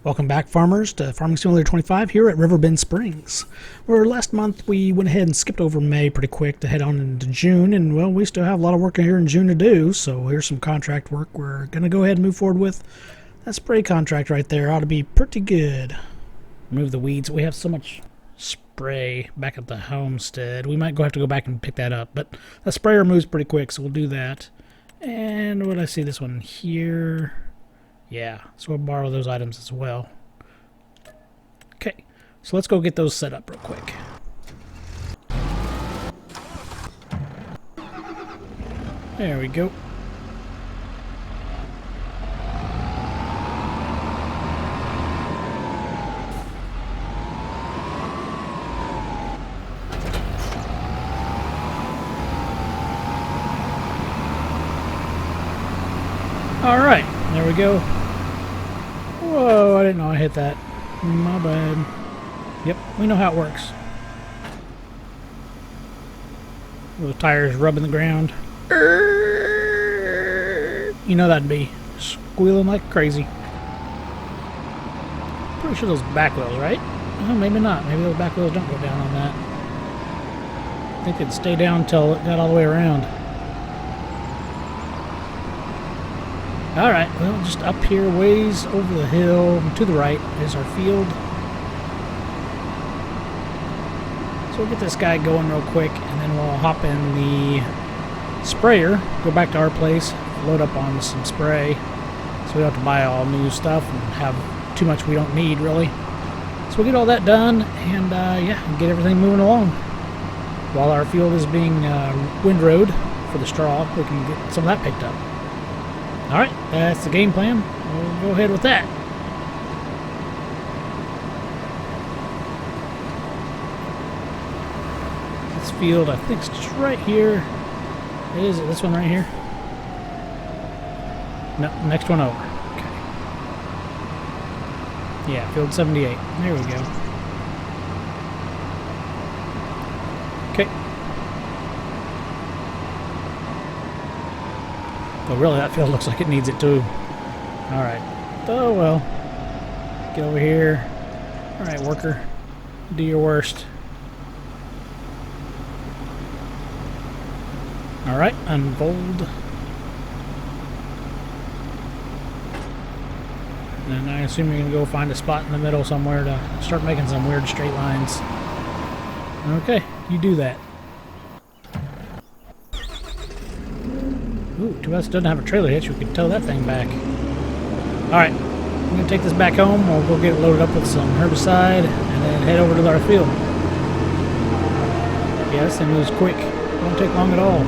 Welcome back, farmers, to Farming Simulator 25 here at RiverBend Springs. Where last month we went ahead and skipped over May pretty quick to head on into June, and well, we still have a lot of work here in June to do, so here's some contract work we're going to go ahead and move forward with. That spray contract right there ought to be pretty good. Remove the weeds. We have so much spray back at the homestead. We might have to go back and pick that up, but the sprayer moves pretty quick, so we'll do that. And what did I see? This one here. Yeah, so we'll borrow those items as well. Okay, so let's go get those set up real quick. There we go. All right, there we go. Whoa, I didn't know I hit that. My bad. Yep, we know how it works. Those tires rubbing the ground. You know that'd be squealing like crazy. Pretty sure those back wheels, right? Oh, maybe not. Maybe those back wheels don't go down on that. I think it'd stay down until it got all the way around. Alright, well, just up here, ways over the hill, to the right is our field. So we'll get this guy going real quick, and then we'll hop in the sprayer, go back to our place, load up on some spray, so we don't have to buy all new stuff and have too much we don't need, really. So we'll get all that done, and yeah, get everything moving along. While our field is being windrowed for the straw, we can get some of that picked up. Alright, that's the game plan. We'll go ahead with that. This field, I think, is just right here. Is it this one right here? No, next one over. Okay. Yeah, field 78. There we go. Okay. Oh, really, that field looks like it needs it too. Alright. Oh, well. Get over here. Alright, worker. Do your worst. Alright, unfold. And I assume you're going to go find a spot in the middle somewhere to start making some weird straight lines. Okay, you do that. Ooh, too bad it doesn't have a trailer hitch. We could tow that thing back. Alright, I'm going to take this back home. We'll go get it loaded up with some herbicide and then head over to our field. Yeah, this thing moves quick. It won't take long at all.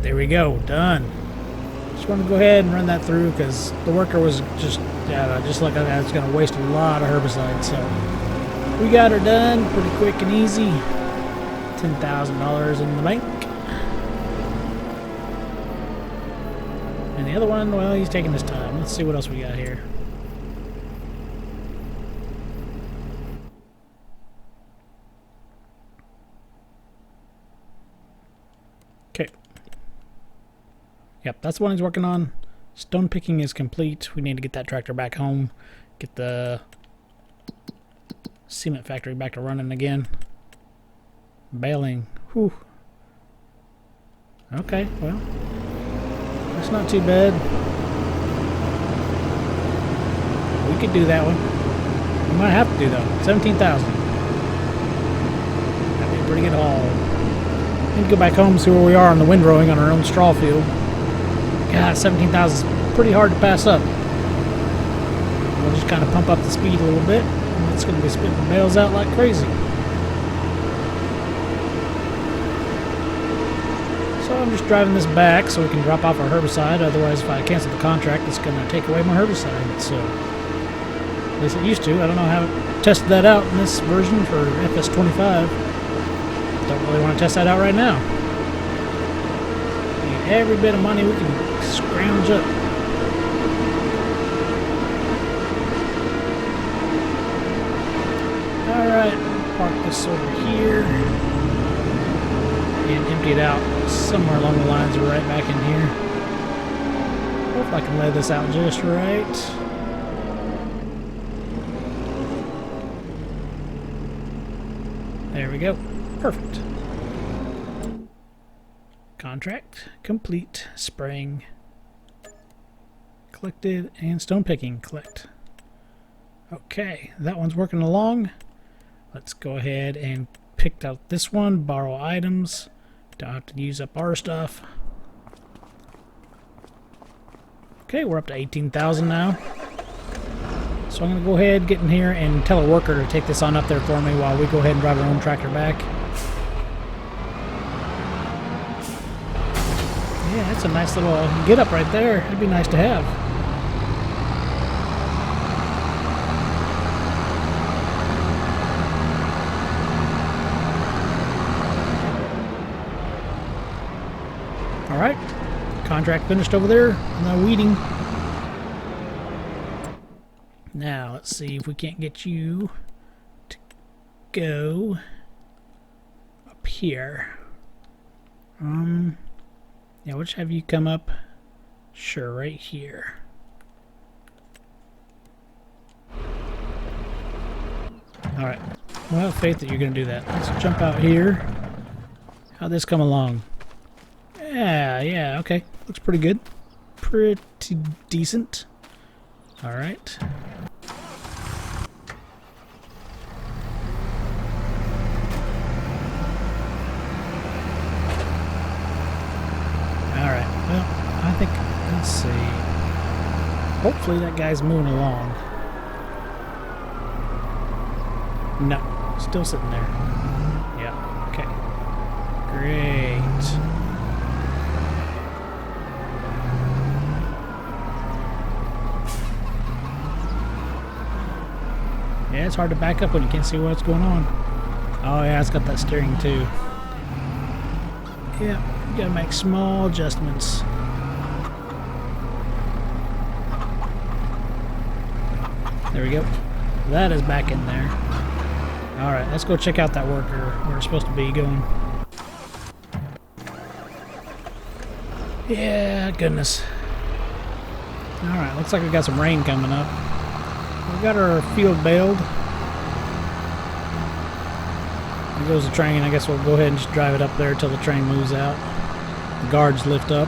Alright, there we go. Done. Just want to go ahead and run that through because the worker was just like that. It's going to waste a lot of herbicide. So we got her done pretty quick and easy. $10,000 in the bank. And the other one, well, he's taking his time. Let's see what else we got here. Okay. Yep, that's the one he's working on. Stone picking is complete. We need to get that tractor back home. Get the cement factory back to running again. Baling. Whew. Okay, well, that's not too bad. We could do that one. We might have to do though. 17,000. That'd be a pretty good haul. Need to go back home and see where we are on the windrowing on our own straw field. God, 17,000 is pretty hard to pass up. We'll just kind of pump up the speed a little bit. And it's going to be spitting bales out like crazy. So I'm just driving this back so we can drop off our herbicide. Otherwise, if I cancel the contract, it's going to take away my herbicide. So, at least it used to. I don't know how to test that out in this version for FS25. Don't really want to test that out right now. Need every bit of money we can scrounge up. Alright, park this over here. And empty it out somewhere along the lines of right back in here. Hope I can lay this out just right. There we go. Perfect. Contract complete. Spraying collected and stone picking collect. Okay, that one's working along. Let's go ahead and pick out this one. Borrow items. Don't have to use up our stuff. Okay, we're up to 18,000 now. So I'm going to go ahead, get in here, and tell a worker to take this on up there for me while we go ahead and drive our own tractor back. Yeah, that's a nice little get up right there. That'd be nice to have. Alright, contract finished over there. No weeding. Now, let's see if we can't get you to go up here. Yeah, we'll just have you come up. Sure, right here. Alright, well, I have faith that you're going to do that. Let's jump out here. How'd this come along? Yeah, okay. Looks pretty good. Pretty decent. Alright. Alright, well, I think, let's see. Hopefully that guy's moving along. No, still sitting there. Yeah, okay. Great. Yeah, it's hard to back up when you can't see what's going on. Oh yeah, it's got that steering too. Yeah, you gotta make small adjustments. There we go. That is back in there. Alright, let's go check out that worker where it's supposed to be going. Yeah, goodness. Alright, looks like we got some rain coming up. We got our field baled. There goes the train. I guess we'll go ahead and just drive it up there until the train moves out. The guards lift up.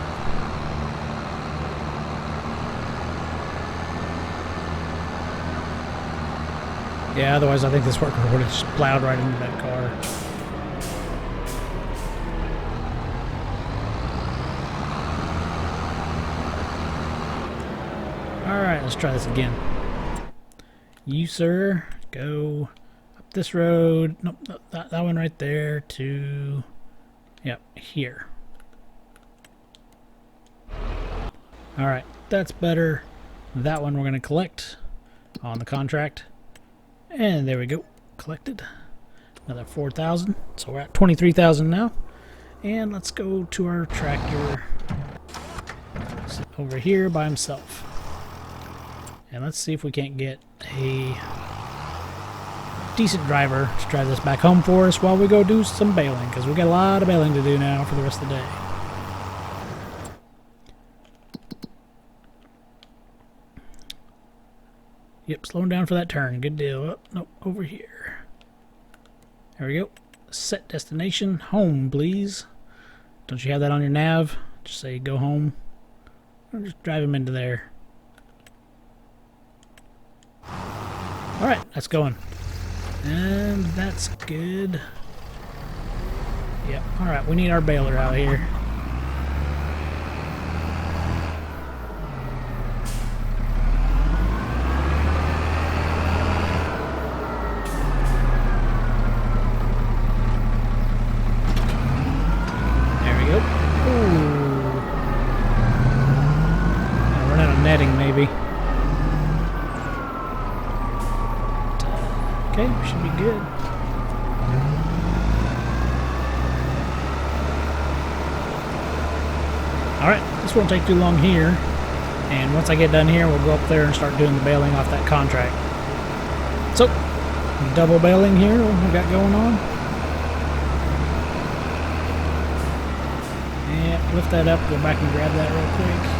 Yeah, otherwise I think this worker would have just plowed right into that car. Alright, let's try this again. You, sir, go up this road. Nope, that one right there to, yep, here. Alright, that's better. That one we're going to collect on the contract. And there we go. Collected. Another 4,000. So we're at 23,000 now. And let's go to our tractor. Sit over here by himself. And let's see if we can't get a decent driver to drive this back home for us while we go do some baling, because we've got a lot of baling to do now for the rest of the day. Yep, slowing down for that turn. Good deal. Oh, nope, over here. There we go. Set destination. Home, please. Don't you have that on your nav? Just say go home. Or just drive him into there. Alright, that's going. And that's good. Yep, alright, we need our baler out here. There we go. Ooh. I'll run out of netting, maybe. Okay, should be good. Alright, this won't take too long here. And once I get done here, we'll go up there and start doing the baling off that contract. So, double baling here, what we got going on. Yeah, lift that up, go back and grab that real quick.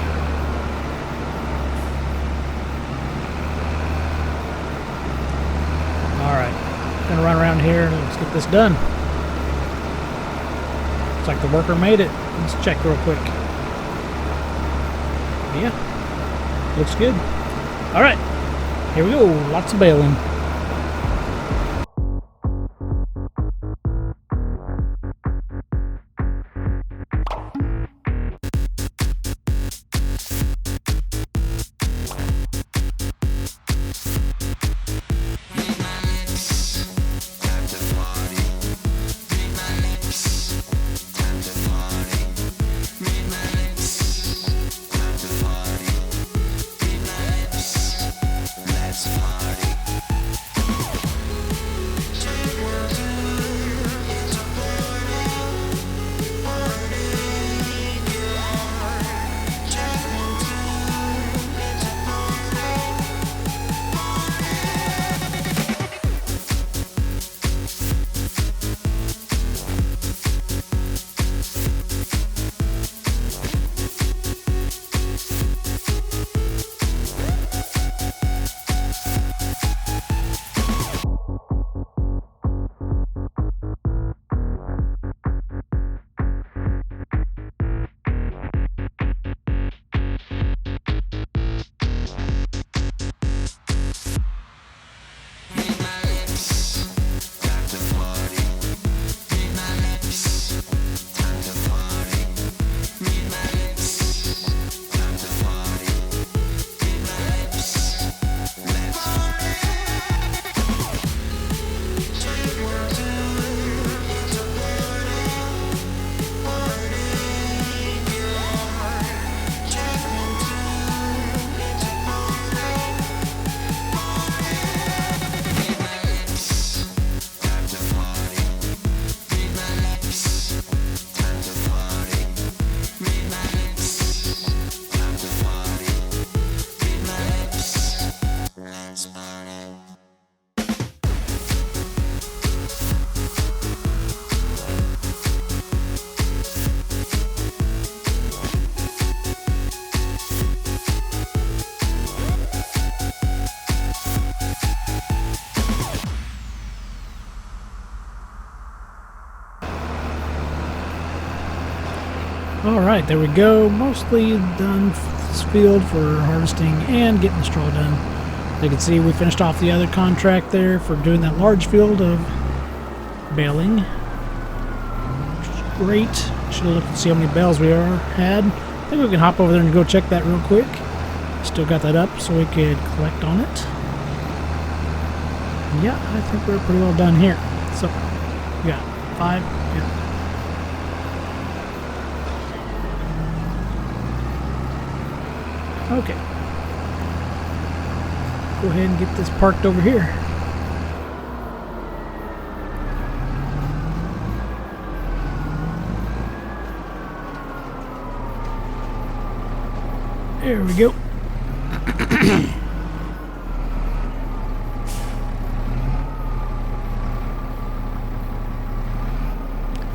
Alright, gonna run around here and let's get this done. Looks like the worker made it. Let's check real quick. Yeah, looks good. Alright, here we go. Lots of baling. Alright, there we go. Mostly done this field for harvesting and getting the straw done. As you can see, we finished off the other contract there for doing that large field of baling. Which is great. Should have looked to see how many bales we had. I think we can hop over there and go check that real quick. Still got that up so we could collect on it. Yeah, I think we're pretty well done here. So, we got 5. Yeah. Okay. Go ahead and get this parked over here. There we go.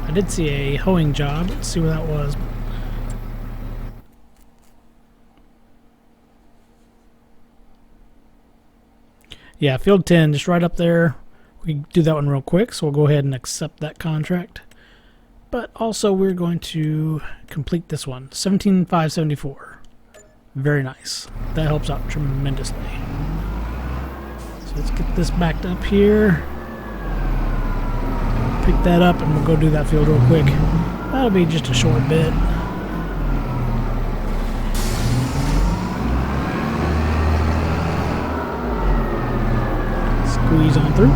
I did see a hoeing job. Let's see where that was. Yeah, field 10, just right up there. We can do that one real quick, so we'll go ahead and accept that contract. But also we're going to complete this one, 17,574. Very nice. That helps out tremendously. So let's get this backed up here. Pick that up and we'll go do that field real quick. That'll be just a short bit. Squeeze on through.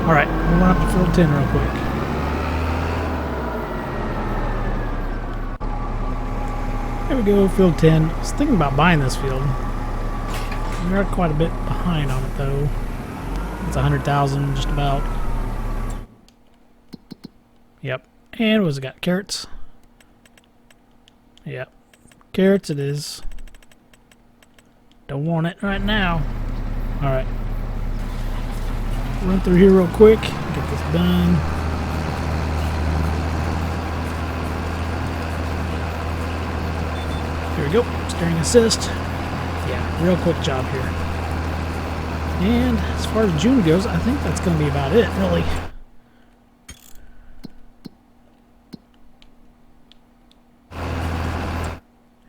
Alright, we'll run up to field 10 real quick. There we go, field 10. I was thinking about buying this field. We are quite a bit behind on it though. It's 100,000 just about. Yep. And what's it got? Carrots? Yep. Carrots it is. Don't want it right now. Alright. Run through here real quick. Get this done. Here we go. Steering assist. Yeah, real quick job here. And as far as June goes, I think that's going to be about it, really.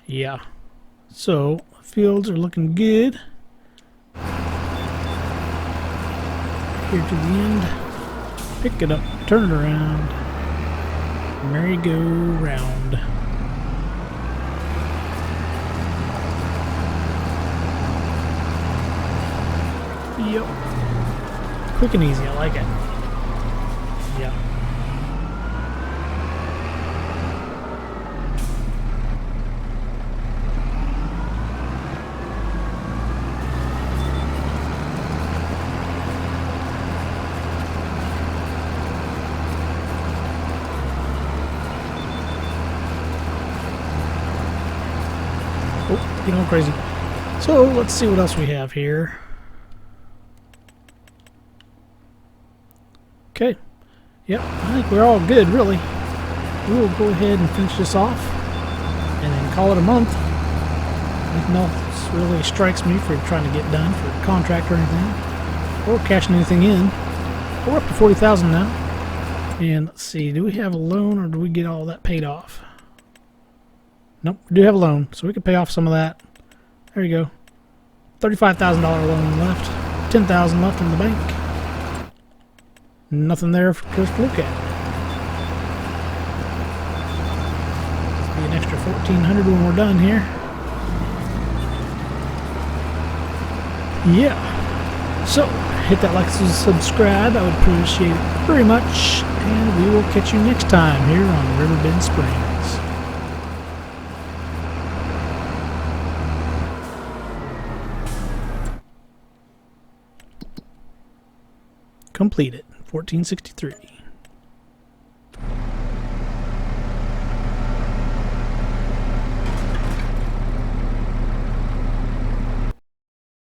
Yeah. So, fields are looking good. Here to the end. Pick it up, turn it around. Merry-go-round. Yep. Quick and easy, I like it. Yeah. Oh, getting all crazy. So let's see what else we have here. Okay. Yep, I think we're all good, really. We will go ahead and finish this off and then call it a month. Nothing else really strikes me for trying to get done for a contract or anything, or cashing anything in. We're up to 40,000 now. And let's see, do we have a loan or do we get all that paid off? Nope, we do have a loan, so we can pay off some of that. There you go. $35,000 loan left. $10,000 left in the bank. Nothing there for us to look at. This will be an extra $1,400 when we're done here. Yeah. So, hit that like and subscribe. I would appreciate it very much. And we will catch you next time here on RiverBend Springs. Completed. 1463.